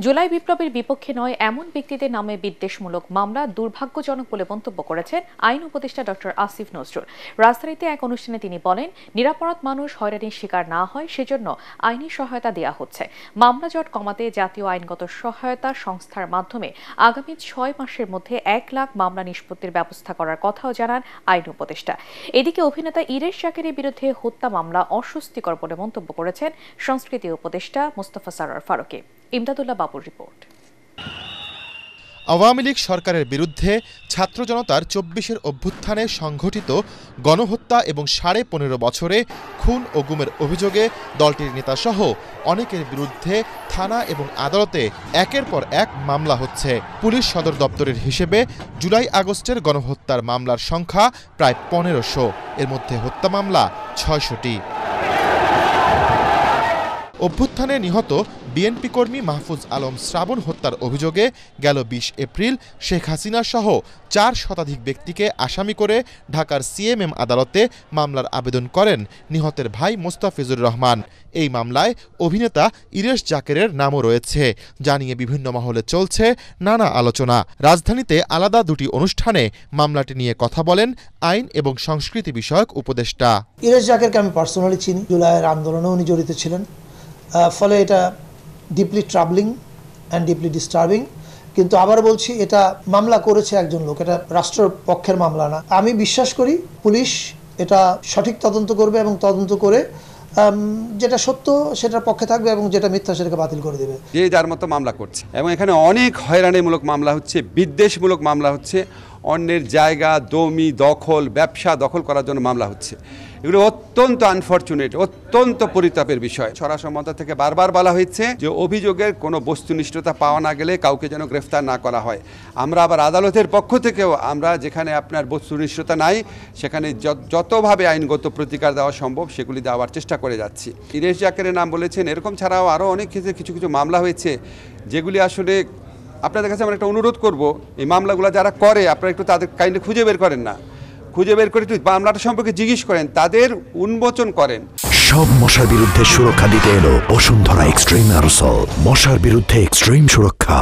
জুলাই বিপ্লবের বিপক্ষে নয় এমন ব্যক্তিদের নামে বিদ্বেষমূলক মামলা দুর্ভাগ্যজনক বলে মন্তব্য করেছেন আইন উপদেষ্টা ডক্টর আসিফ নজরুল। রাজধানীতে এক অনুষ্ঠানে তিনি বলেন, নিরাপরাধ মানুষ হয়রানির শিকার না হয় সেজন্য আইনি সহায়তা দেওয়া হচ্ছে। মামলা জট কমাতে জাতীয় আইনগত সহায়তা সংস্থার মাধ্যমে আগামী 6 মাসের মধ্যে 1 লাখ মামলা নিষ্পত্তির ব্যবস্থা করার কথাও জানান আইন উপদেষ্টা। এদিকে অভিনেতা ইরেশ জাকেরের বিরুদ্ধে হত্যা মামলা অস্বস্তিকর বলে মন্তব্য করেছেন সংস্কৃতি উপদেষ্টা মোস্তফা সরোয়ার ফারুকী। ইমদাদুল্লাহ বাবুর রিপোর্ট। আওয়ামী লীগ সরকারের বিরুদ্ধে ছাত্র জনতার 24-এর অভ্যুত্থানে সংঘটিত গণহত্যা এবং 15.5 বছরে খুন ও গুমের অভিযোগে দলটির নেতাসহ অনেকের বিরুদ্ধে থানা এবং আদালতে একের পর এক মামলা হচ্ছে। পুলিশ সদর দপ্তরের হিসেবে জুলাই আগস্টের গণহত্যার মামলার সংখ্যা প্রায় 1500, এর মধ্যে হত্যা মামলা 600টি। অভ্যুত্থানে নিহত বিএনপি কর্মী মাহফুজ আলম শ্রাবণ হত্যার অভিযোগে গেল 20 এপ্রিল শেখ হাসিনা সহ 4 শতাধিক ব্যক্তিকে আসামি করে ঢাকার সিএমএম আদালতে মামলার আবেদন করেন নিহতের ভাই মোস্তাফিজুর রহমান। এই মামলায় অভিনেতা ইরেশ জাকেরের নামও রয়েছে, জানিয়ে বিভিন্ন মহলে চলছে নানা আলোচনা। রাজধানীতে আলাদা দুটি অনুষ্ঠানে মামলাটি নিয়ে কথা বলেন আইন এবং সংস্কৃতি বিষয়ক উপদেষ্টা। ইরেশ জাকেরকে আমি পার্সোনালি চিনি, জুলাইয়ের আন্দোলনে উনি জড়িত ছিলেন, ফলে এটা ডিপলি ট্রাবলিং অ্যান্ড ডিপলি ডিস্টার্বিং। কিন্তু আবার বলছি, এটা মামলা করেছে একজন লোক, এটা রাষ্ট্রপক্ষের মামলা না। আমি বিশ্বাস করি পুলিশ এটা সঠিক তদন্ত করবে এবং তদন্ত করে যেটা সত্য সেটার পক্ষে থাকবে এবং যেটা মিথ্যা সেটাকে বাতিল করে দেবে। যে যার মতো মামলা করছে এবং এখানে অনেক হয়রানিমূলক মামলা হচ্ছে, বিদ্বেষমূলক মামলা হচ্ছে, অন্যের জায়গা জমি দখল ব্যবসা দখল করার জন্য মামলা হচ্ছে। এগুলো অত্যন্ত আনফরচুনেট, অত্যন্ত পরিতাপের বিষয়। ছড়াশো মন্ত্রক থেকে বারবার বলা হয়েছে যে অভিযোগের কোনো বস্তুনিষ্ঠতা পাওয়া না গেলে কাউকে যেন গ্রেফতার না করা হয়। আমরা আবার আদালতের পক্ষ থেকেও আমরা যেখানে আপনার বস্তুনিষ্ঠতা নাই সেখানে যতভাবে আইনগত প্রতিকার দেওয়া সম্ভব সেগুলি দেওয়ার চেষ্টা করে যাচ্ছি। ইরেশ জাকেরের নাম বলেছেন, এরকম ছাড়াও আরও অনেক ক্ষেত্রে কিছু কিছু মামলা হয়েছে যেগুলি আসলে আপনাদের কাছে আমরা একটা অনুরোধ করব, এই মামলাগুলো যারা করে আপনারা একটু তাদের কাইন্ডলি খুঁজে বের করেন না, খুঁজে বের করে একটু মামলাটা সম্পর্কে জিজ্ঞেস করেন, তাদের উন্মোচন করেন। সব মশার বিরুদ্ধে সুরক্ষা দিতে এলো বসুন্ধরা এক্সট্রিম অ্যারোসল, মশার বিরুদ্ধে এক্সট্রিম সুরক্ষা।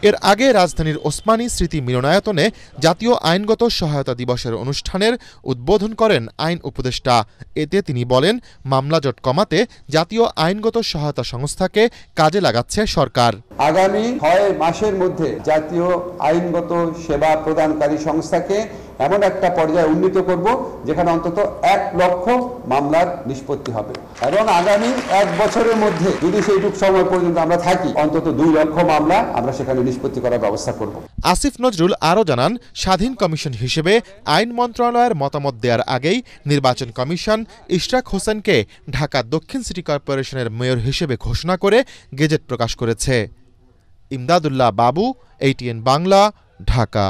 এর আগে রাজধানীর ওসমানী স্মৃতি মিলনায়তনে জাতীয় আইনগত সহায়তা দিবসের অনুষ্ঠানের উদ্বোধন করেন আইন উপদেষ্টা। এতে তিনি বলেন, মামলা জট কমাতে জাতীয় আইনগত সহায়তা সংস্থাকে কাজে লাগাচ্ছে সরকার। আগামী 6 মাসের মধ্যে জাতীয় আইনগত সেবা প্রদানকারী সংস্থাকে এমন একটা পর্যায়ে উন্নীত করব যেখানে অন্তত 1 লক্ষ মামলার নিষ্পত্তি হবে এবং আগামী 1 বছরের মধ্যে যদি সেইটুকু সময় পর্যন্ত আমরা থাকি অন্তত 2 লক্ষ মামলা আমরা সেখানে নিষ্পত্তি করার ব্যবস্থা করব। আসিফ নজরুল আরও জানান, স্বাধীন কমিশন হিসেবে আইন মন্ত্রণালয়ের মতামত দেওয়ার আগেই নির্বাচন কমিশন ইশরাক হোসেনকে ঢাকা দক্ষিণ সিটি কর্পোরেশনের মেয়র হিসেবে ঘোষণা করে গেজেট প্রকাশ করেছে। ইমদাদুল্লাহ বাবু, ATN বাংলা, ঢাকা।